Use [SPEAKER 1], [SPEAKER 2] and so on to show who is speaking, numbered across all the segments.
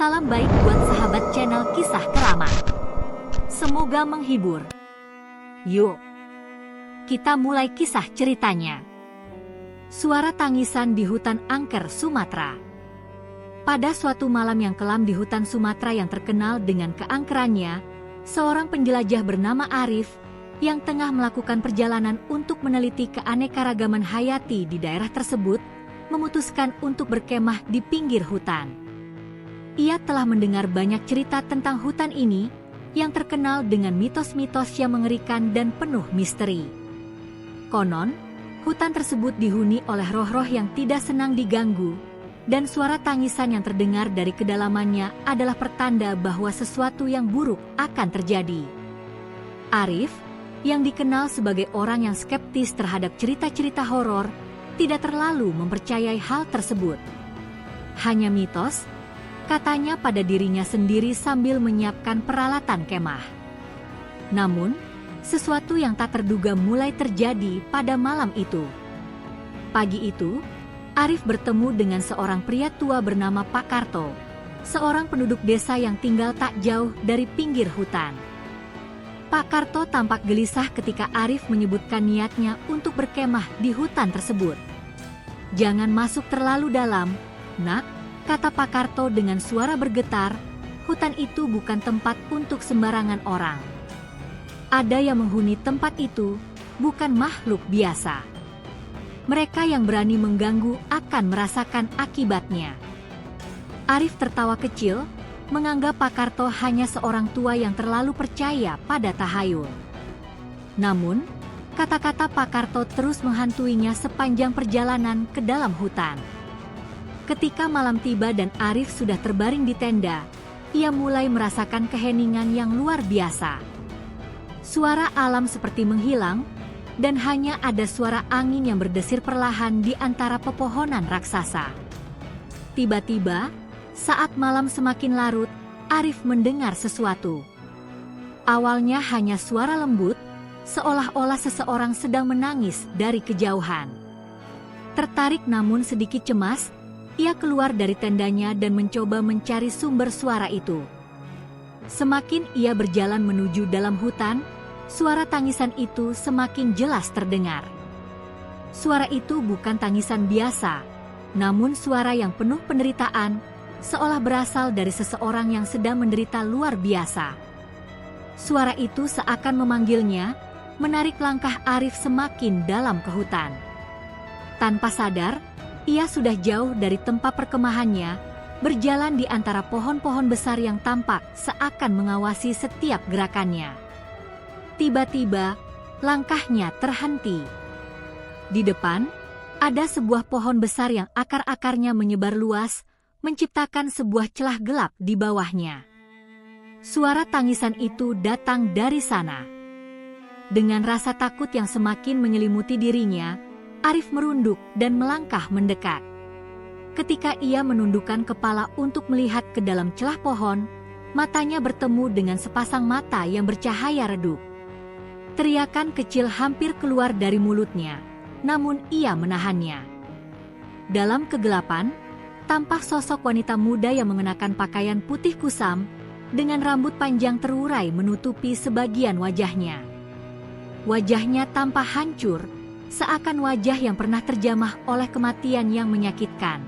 [SPEAKER 1] Salam baik buat sahabat channel Kisah Keramat. Semoga menghibur. Yuk, kita mulai kisah ceritanya. Suara tangisan di hutan angker Sumatera. Pada suatu malam yang kelam di hutan Sumatera yang terkenal dengan keangkerannya, seorang penjelajah bernama Arif yang tengah melakukan perjalanan untuk meneliti keanekaragaman hayati di daerah tersebut, memutuskan untuk berkemah di pinggir hutan. Ia telah mendengar banyak cerita tentang hutan ini yang terkenal dengan mitos-mitos yang mengerikan dan penuh misteri. Konon, hutan tersebut dihuni oleh roh-roh yang tidak senang diganggu, dan suara tangisan yang terdengar dari kedalamannya adalah pertanda bahwa sesuatu yang buruk akan terjadi. Arif, yang dikenal sebagai orang yang skeptis terhadap cerita-cerita horor, tidak terlalu mempercayai hal tersebut. Hanya mitos, katanya pada dirinya sendiri sambil menyiapkan peralatan kemah. Namun, sesuatu yang tak terduga mulai terjadi pada malam itu. Pagi itu, Arif bertemu dengan seorang pria tua bernama Pak Karto, seorang penduduk desa yang tinggal tak jauh dari pinggir hutan. Pak Karto tampak gelisah ketika Arif menyebutkan niatnya untuk berkemah di hutan tersebut. "Jangan masuk terlalu dalam, Nak," kata Pak Karto dengan suara bergetar. "Hutan itu bukan tempat untuk sembarangan orang. Ada yang menghuni tempat itu, bukan makhluk biasa. Mereka yang berani mengganggu akan merasakan akibatnya." Arif tertawa kecil, menganggap Pak Karto hanya seorang tua yang terlalu percaya pada tahayul. Namun, kata-kata Pak Karto terus menghantuinya sepanjang perjalanan ke dalam hutan. Ketika malam tiba dan Arif sudah terbaring di tenda, ia mulai merasakan keheningan yang luar biasa. Suara alam seperti menghilang, dan hanya ada suara angin yang berdesir perlahan di antara pepohonan raksasa. Tiba-tiba, saat malam semakin larut, Arif mendengar sesuatu. Awalnya hanya suara lembut, seolah-olah seseorang sedang menangis dari kejauhan. Tertarik namun sedikit cemas, ia keluar dari tendanya dan mencoba mencari sumber suara itu. Semakin ia berjalan menuju dalam hutan, suara tangisan itu semakin jelas terdengar. Suara itu bukan tangisan biasa, namun suara yang penuh penderitaan, seolah berasal dari seseorang yang sedang menderita luar biasa. Suara itu seakan memanggilnya, menarik langkah Arif semakin dalam ke hutan. Tanpa sadar, ia sudah jauh dari tempat perkemahannya, berjalan di antara pohon-pohon besar yang tampak seakan mengawasi setiap gerakannya. Tiba-tiba, langkahnya terhenti. Di depan, ada sebuah pohon besar yang akar-akarnya menyebar luas, menciptakan sebuah celah gelap di bawahnya. Suara tangisan itu datang dari sana. Dengan rasa takut yang semakin menyelimuti dirinya, Arif merunduk dan melangkah mendekat. Ketika ia menundukkan kepala untuk melihat ke dalam celah pohon, matanya bertemu dengan sepasang mata yang bercahaya redup. Teriakan kecil hampir keluar dari mulutnya, namun ia menahannya. Dalam kegelapan, tampak sosok wanita muda yang mengenakan pakaian putih kusam, dengan rambut panjang terurai menutupi sebagian wajahnya. Wajahnya tampak hancur, seakan wajah yang pernah terjamah oleh kematian yang menyakitkan.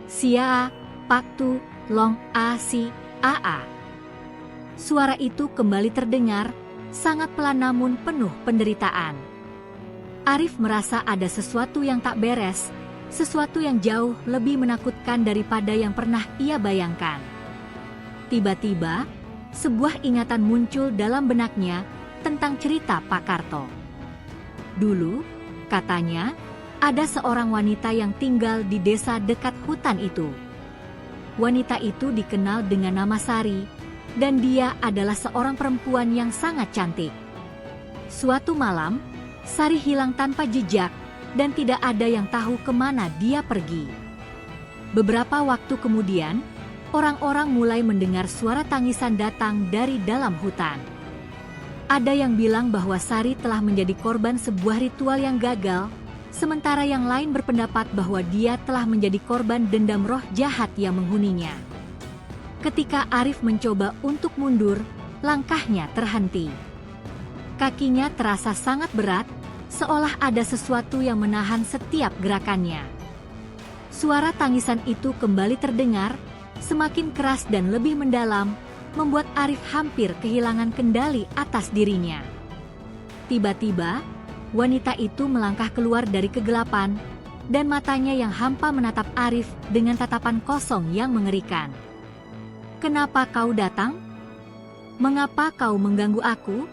[SPEAKER 1] "Sia, Paktu, Long, Asi, Aa." Suara itu kembali terdengar, sangat pelan namun penuh penderitaan. Arif merasa ada sesuatu yang tak beres, sesuatu yang jauh lebih menakutkan daripada yang pernah ia bayangkan. Tiba-tiba, sebuah ingatan muncul dalam benaknya tentang cerita Pak Karto. Dulu, katanya, ada seorang wanita yang tinggal di desa dekat hutan itu. Wanita itu dikenal dengan nama Sari, dan dia adalah seorang perempuan yang sangat cantik. Suatu malam, Sari hilang tanpa jejak, dan tidak ada yang tahu kemana dia pergi. Beberapa waktu kemudian, orang-orang mulai mendengar suara tangisan datang dari dalam hutan. Ada yang bilang bahwa Sari telah menjadi korban sebuah ritual yang gagal, sementara yang lain berpendapat bahwa dia telah menjadi korban dendam roh jahat yang menghuninya. Ketika Arif mencoba untuk mundur, langkahnya terhenti. Kakinya terasa sangat berat, seolah ada sesuatu yang menahan setiap gerakannya. Suara tangisan itu kembali terdengar, semakin keras dan lebih mendalam, membuat Arif hampir kehilangan kendali atas dirinya. Tiba-tiba, wanita itu melangkah keluar dari kegelapan, dan matanya yang hampa menatap Arif dengan tatapan kosong yang mengerikan. "Kenapa kau datang? Mengapa kau mengganggu aku?"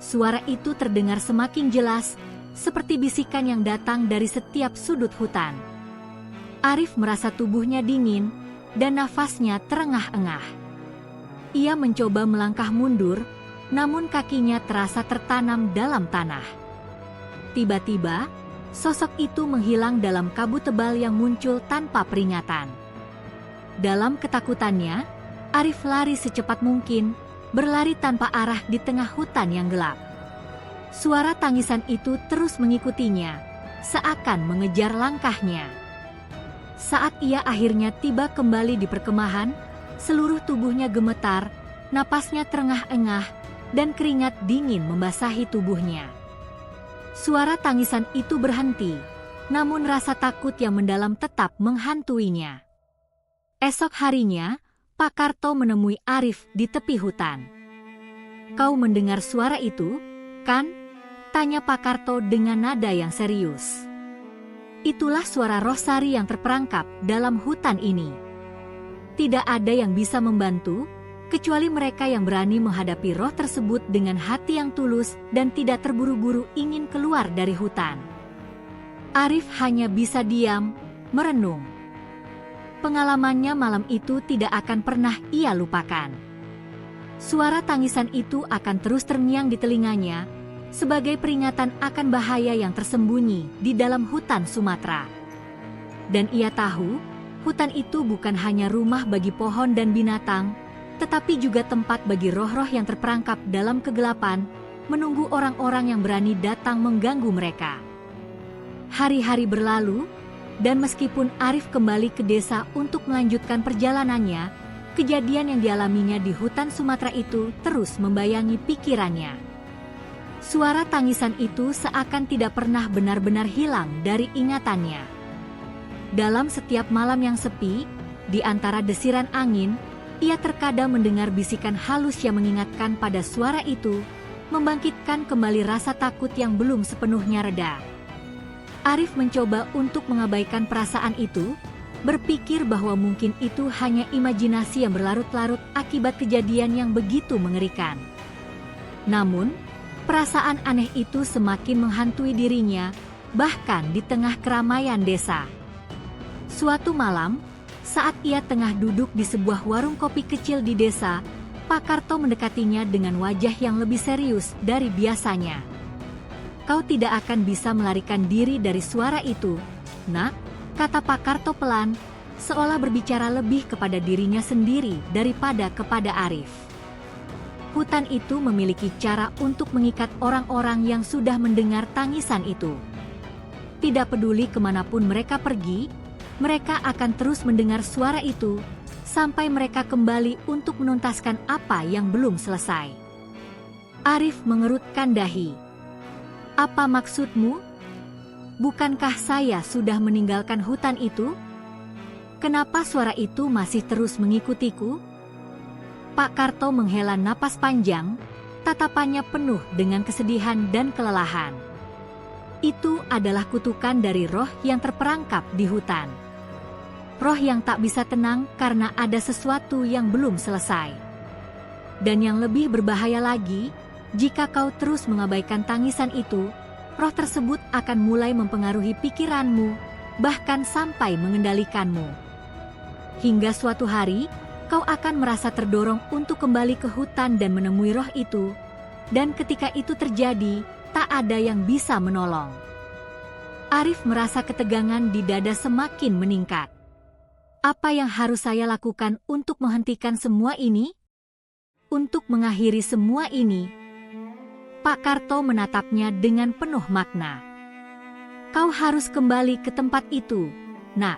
[SPEAKER 1] Suara itu terdengar semakin jelas, seperti bisikan yang datang dari setiap sudut hutan. Arif merasa tubuhnya dingin, dan nafasnya terengah-engah. Ia mencoba melangkah mundur, namun kakinya terasa tertanam dalam tanah. Tiba-tiba, sosok itu menghilang dalam kabut tebal yang muncul tanpa peringatan. Dalam ketakutannya, Arif lari secepat mungkin, berlari tanpa arah di tengah hutan yang gelap. Suara tangisan itu terus mengikutinya, seakan mengejar langkahnya. Saat ia akhirnya tiba kembali di perkemahan, seluruh tubuhnya gemetar, napasnya terengah-engah, dan keringat dingin membasahi tubuhnya. Suara tangisan itu berhenti, namun rasa takut yang mendalam tetap menghantuinya. Esok harinya, Pak Karto menemui Arif di tepi hutan. "Kau mendengar suara itu, kan?" tanya Pak Karto dengan nada yang serius. "Itulah suara Rosari yang terperangkap dalam hutan ini. Tidak ada yang bisa membantu, kecuali mereka yang berani menghadapi roh tersebut dengan hati yang tulus dan tidak terburu-buru ingin keluar dari hutan." Arif hanya bisa diam, merenung. Pengalamannya malam itu tidak akan pernah ia lupakan. Suara tangisan itu akan terus terngiang di telinganya, sebagai peringatan akan bahaya yang tersembunyi di dalam hutan Sumatera. Dan ia tahu, hutan itu bukan hanya rumah bagi pohon dan binatang, tetapi juga tempat bagi roh-roh yang terperangkap dalam kegelapan, menunggu orang-orang yang berani datang mengganggu mereka. Hari-hari berlalu, dan meskipun Arif kembali ke desa untuk melanjutkan perjalanannya, kejadian yang dialaminya di hutan Sumatera itu terus membayangi pikirannya. Suara tangisan itu seakan tidak pernah benar-benar hilang dari ingatannya. Dalam setiap malam yang sepi, di antara desiran angin, ia terkadang mendengar bisikan halus yang mengingatkan pada suara itu, membangkitkan kembali rasa takut yang belum sepenuhnya reda. Arif mencoba untuk mengabaikan perasaan itu, berpikir bahwa mungkin itu hanya imajinasi yang berlarut-larut akibat kejadian yang begitu mengerikan. Namun, perasaan aneh itu semakin menghantui dirinya, bahkan di tengah keramaian desa. Suatu malam, saat ia tengah duduk di sebuah warung kopi kecil di desa, Pak Karto mendekatinya dengan wajah yang lebih serius dari biasanya. "Kau tidak akan bisa melarikan diri dari suara itu, Nak," kata Pak Karto pelan, seolah berbicara lebih kepada dirinya sendiri daripada kepada Arif. Hutan itu memiliki cara untuk mengikat orang-orang yang sudah mendengar tangisan itu. Tidak peduli kemanapun mereka pergi, mereka akan terus mendengar suara itu, sampai mereka kembali untuk menuntaskan apa yang belum selesai. Arif mengerutkan dahi. "Apa maksudmu? Bukankah saya sudah meninggalkan hutan itu? Kenapa suara itu masih terus mengikutiku?" Pak Karto menghela napas panjang, tatapannya penuh dengan kesedihan dan kelelahan. Itu adalah kutukan dari roh yang terperangkap di hutan. Roh yang tak bisa tenang karena ada sesuatu yang belum selesai. Dan yang lebih berbahaya lagi, jika kau terus mengabaikan tangisan itu, roh tersebut akan mulai mempengaruhi pikiranmu, bahkan sampai mengendalikanmu. Hingga suatu hari, kau akan merasa terdorong untuk kembali ke hutan dan menemui roh itu, dan ketika itu terjadi, tak ada yang bisa menolong. Arif merasa ketegangan di dada semakin meningkat. Apa yang harus saya lakukan untuk menghentikan semua ini? Untuk mengakhiri semua ini? Pak Karto menatapnya dengan penuh makna. "Kau harus kembali ke tempat itu, Nak.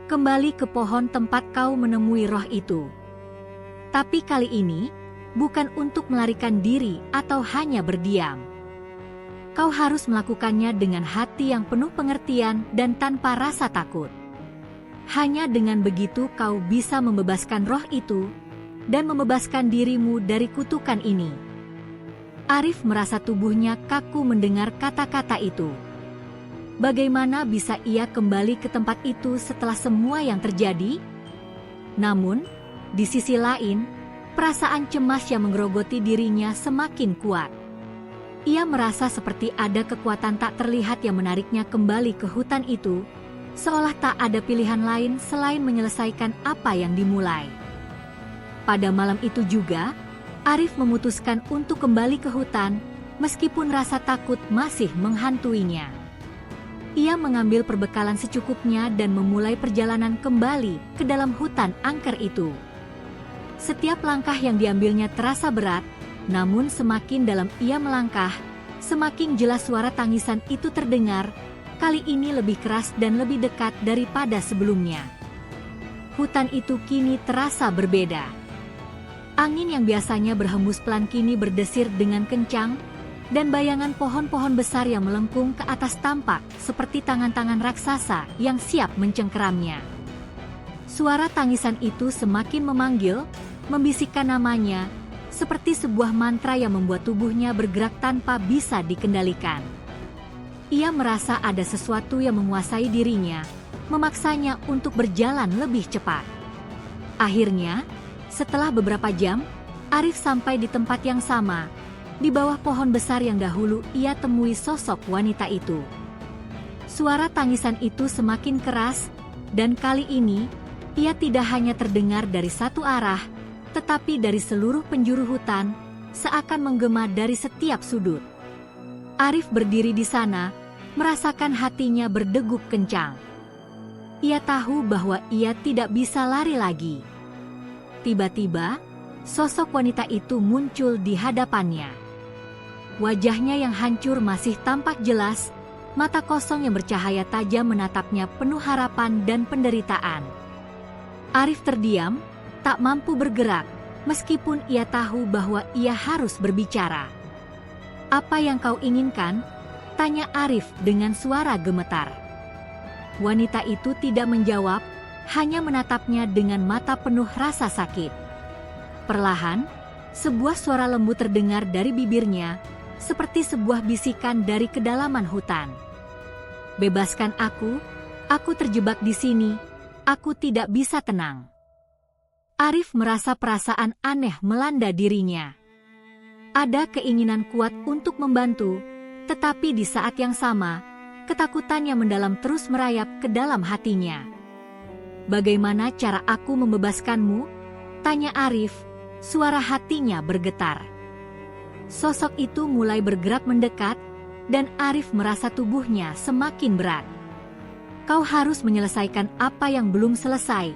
[SPEAKER 1] Kembali ke pohon tempat kau menemui roh itu. Tapi kali ini, bukan untuk melarikan diri atau hanya berdiam. Kau harus melakukannya dengan hati yang penuh pengertian dan tanpa rasa takut. Hanya dengan begitu kau bisa membebaskan roh itu, dan membebaskan dirimu dari kutukan ini. Arif merasa tubuhnya kaku mendengar kata-kata itu. Bagaimana bisa ia kembali ke tempat itu setelah semua yang terjadi? Namun, di sisi lain, perasaan cemas yang menggerogoti dirinya semakin kuat. Ia merasa seperti ada kekuatan tak terlihat yang menariknya kembali ke hutan itu, seolah tak ada pilihan lain selain menyelesaikan apa yang dimulai. Pada malam itu juga, Arif memutuskan untuk kembali ke hutan, meskipun rasa takut masih menghantuinya. Ia mengambil perbekalan secukupnya dan memulai perjalanan kembali ke dalam hutan angker itu. Setiap langkah yang diambilnya terasa berat, namun semakin dalam ia melangkah, semakin jelas suara tangisan itu terdengar, kali ini lebih keras dan lebih dekat daripada sebelumnya. Hutan itu kini terasa berbeda. Angin yang biasanya berhembus pelan kini berdesir dengan kencang, dan bayangan pohon-pohon besar yang melengkung ke atas tampak seperti tangan-tangan raksasa yang siap mencengkeramnya. Suara tangisan itu semakin memanggil, membisikkan namanya, seperti sebuah mantra yang membuat tubuhnya bergerak tanpa bisa dikendalikan. Ia merasa ada sesuatu yang menguasai dirinya, memaksanya untuk berjalan lebih cepat. Akhirnya, setelah beberapa jam, Arif sampai di tempat yang sama, di bawah pohon besar yang dahulu ia temui sosok wanita itu. Suara tangisan itu semakin keras, dan kali ini, ia tidak hanya terdengar dari satu arah, tetapi dari seluruh penjuru hutan, seakan menggema dari setiap sudut. Arif berdiri di sana, merasakan hatinya berdegup kencang. Ia tahu bahwa ia tidak bisa lari lagi. Tiba-tiba, sosok wanita itu muncul di hadapannya. Wajahnya yang hancur masih tampak jelas, mata kosong yang bercahaya tajam menatapnya penuh harapan dan penderitaan. Arif terdiam, tak mampu bergerak, meskipun ia tahu bahwa ia harus berbicara. "Apa yang kau inginkan?" tanya Arif dengan suara gemetar. Wanita itu tidak menjawab, hanya menatapnya dengan mata penuh rasa sakit. Perlahan, sebuah suara lembut terdengar dari bibirnya, seperti sebuah bisikan dari kedalaman hutan. "Bebaskan aku terjebak di sini, aku tidak bisa tenang." Arif merasa perasaan aneh melanda dirinya. Ada keinginan kuat untuk membantu, tetapi di saat yang sama, ketakutan yang mendalam terus merayap ke dalam hatinya. "Bagaimana cara aku membebaskanmu?" tanya Arif, suara hatinya bergetar. Sosok itu mulai bergerak mendekat, dan Arif merasa tubuhnya semakin berat. "Kau harus menyelesaikan apa yang belum selesai.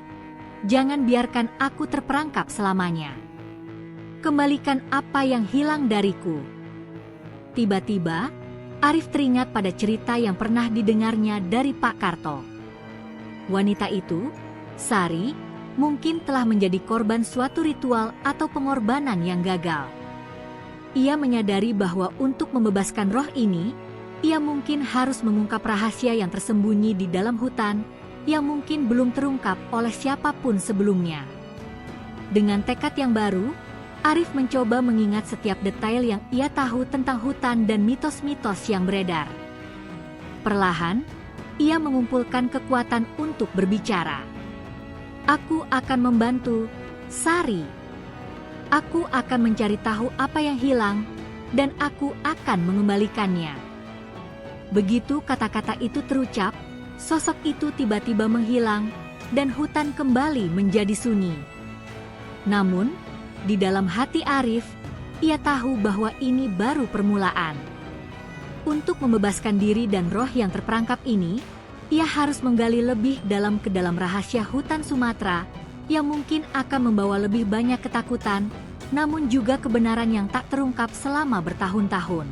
[SPEAKER 1] Jangan biarkan aku terperangkap selamanya. Kembalikan apa yang hilang dariku." Tiba-tiba, Arif teringat pada cerita yang pernah didengarnya dari Pak Karto. Wanita itu, Sari, mungkin telah menjadi korban suatu ritual atau pengorbanan yang gagal. Ia menyadari bahwa untuk membebaskan roh ini, ia mungkin harus mengungkap rahasia yang tersembunyi di dalam hutan, yang mungkin belum terungkap oleh siapapun sebelumnya. Dengan tekad yang baru, Arif mencoba mengingat setiap detail yang ia tahu tentang hutan dan mitos-mitos yang beredar. Perlahan, ia mengumpulkan kekuatan untuk berbicara. "Aku akan membantu, Sari. Aku akan mencari tahu apa yang hilang, dan aku akan mengembalikannya." Begitu kata-kata itu terucap, sosok itu tiba-tiba menghilang, dan hutan kembali menjadi sunyi. Namun, di dalam hati Arif, ia tahu bahwa ini baru permulaan. Untuk membebaskan diri dan roh yang terperangkap ini, ia harus menggali lebih dalam ke dalam rahasia hutan Sumatera, yang mungkin akan membawa lebih banyak ketakutan, namun juga kebenaran yang tak terungkap selama bertahun-tahun.